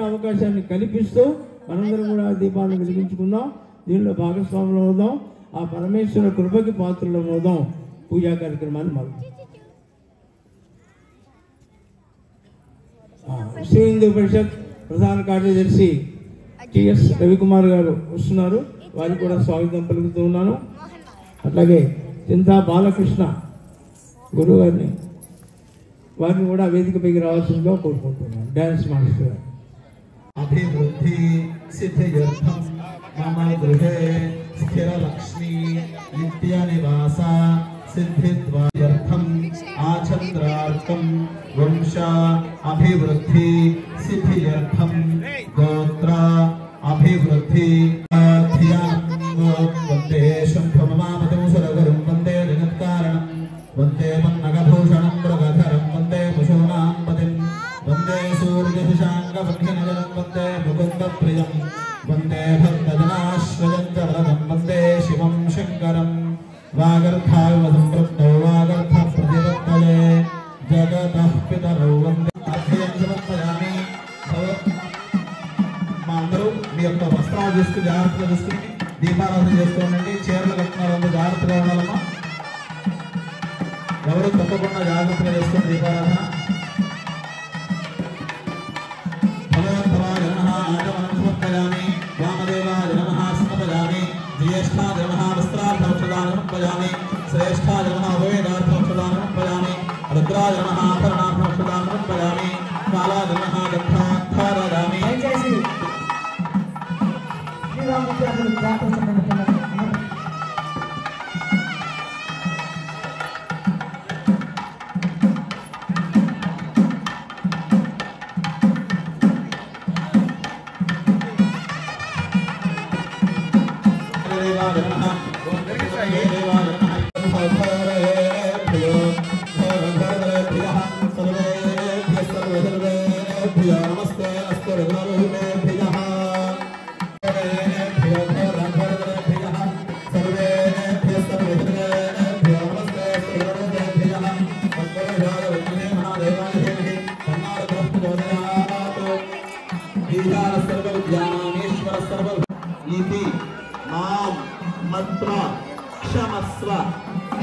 అవకాశాన్ని కల్పిస్తూ మనందరం కూడా దీపాలను వెలిగించుకుందాం. దీనిలో భాగస్వాములు అవుదాం. ఆ పరమేశ్వర కృపకి పాత్రలు అవుదాం. పూజా కార్యక్రమాన్ని మనం శ్రీ హిందూ పరిషత్ ప్రధాన కార్యదర్శి టిఎస్ రవికుమార్ గారు వస్తున్నారు. వారికి కూడా స్వాగతం పలుకుతూ ఉన్నాను. అట్లాగే చింతా బాలకృష్ణ గురువు గారిని వారిని కూడా వేదికపైకి రావాల్సిందిగా కోరుకుంటున్నాను. Dance master. అభివృద్ధి సిద్ధియర్థం మమ గృహే స్థిరలక్ష్మీ నిత్య నివాస సిద్ధిద్వార్థం ఆచంద్రార్థం వంశ అభివృద్ధి సిద్ధియర్థం గోత్ర అభివృద్ధి వందే శంభమమామతం సురగురుం వందే జగత్కారణం వందే మన్నగభూషణం మృగధరం వందే పశూనాం పతిం వందే సూర్యశశాంగవర్ధినజనం వందే ముకుందప్రియం వందే భక్తజనాశ్రయం చ వరదం వందే శివం శంకరం వాగర్థాయ సంపృక్తౌ వాగర్థ ప్రతిపత్తయే జగతః పితరౌ వందే అధ్యయం సమర్పయామి. మా అందరూ మీ యొక్క వస్త్రాలు చూసుకుని జాగ్రత్తగా చూసుకుని దీపారాధన చేస్తూ ఉండండి. చీరలు కట్టుకున్న జాగ్రత్తగా ఉండాలమ్మా. ఎవరు తప్పకుండా జాగ్రత్తగా చేసుకోండి దీపారాధన. భగవంతవాయ నమః ఆచమనం సమర్పయామి. వామదేవాయ నమః సమర్పయామి. జ్యేష్ఠాయ నమః వస్త్రార్థౌషధాన్ సమర్పయామి. శ్రేష్ఠాయ నమః వేదార్థౌషధాన్ సమర్పయామి. రుద్రాయ నమః ఆభరణార్థౌషధాన్ సమర్పయామి. కాలాయ నమః గంధాధారయామి.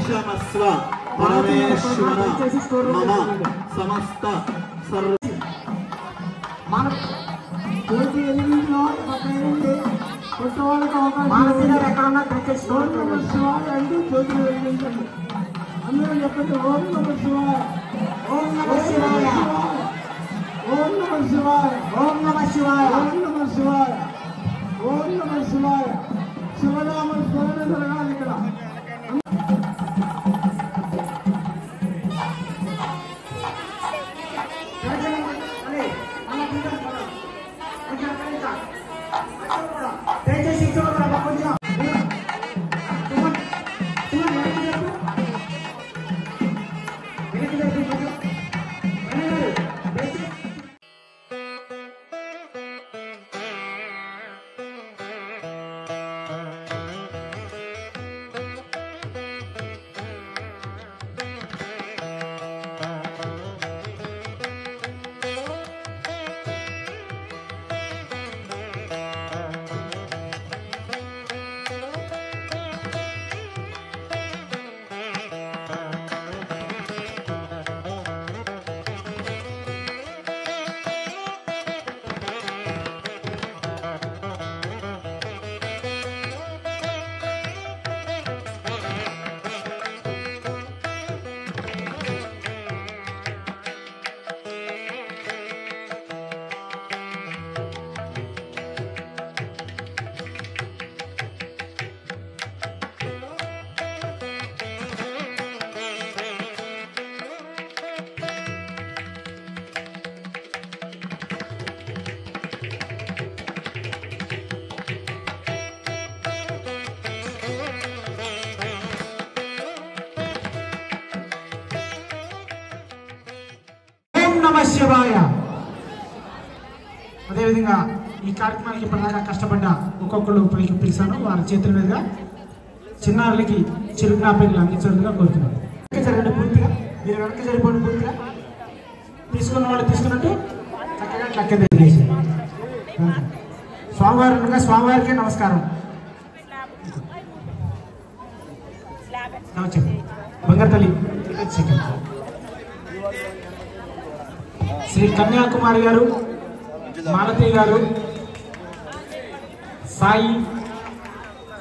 క్షమస్వ పరమేశ్వర మమ సమస్త సర్వ మన కోటి ఎలిమిలో పక్కనండి కొట్టవాళ్ళకి అవకాశం ఎక్కడన్నా శివాయ అంటూ కోటి వెలిగించండి. అందరూ చెప్పండి ఓం నమః శివాయ, ఓం నమః శివాయ, ఓం నమః శివాయ, ఓం నమః శివాయ, ఓం నమః శివాయ, ఓం నమః శివాయ. శివనామ స్మరణ జరగాలి ఇక్కడ. ఓం నమః శివాయ. అదేవిధంగా ఈ కార్యక్రమానికి ఇప్పటిదాకా కష్టపడ్డ ఒక్కొక్కరు పైకి పిలిచాను. వారి చేతుల మీదుగా చిన్నారులకి చిరుజ్ఞాపకులు అందించారుగా కోరుతున్నాను. జరగండి పూర్తిగా, మీరు వెనక్కి జరిపోండి పూర్తిగా. తీసుకున్న వాళ్ళు తీసుకున్నట్టు చక్కగా చక్కగా తెలియజేసి స్వామివారు ఉండగా స్వామివారికి నమస్కారం. బంగారు తల్లి శ్రీ కన్యాకుమారి గారు, మాలతి గారు, సాయి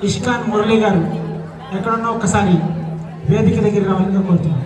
ఇష్కాన్ మురళి గారు ఎక్కడున్నా ఒక్కసారి వేదిక దగ్గర రావాలని కోరుతున్నాను.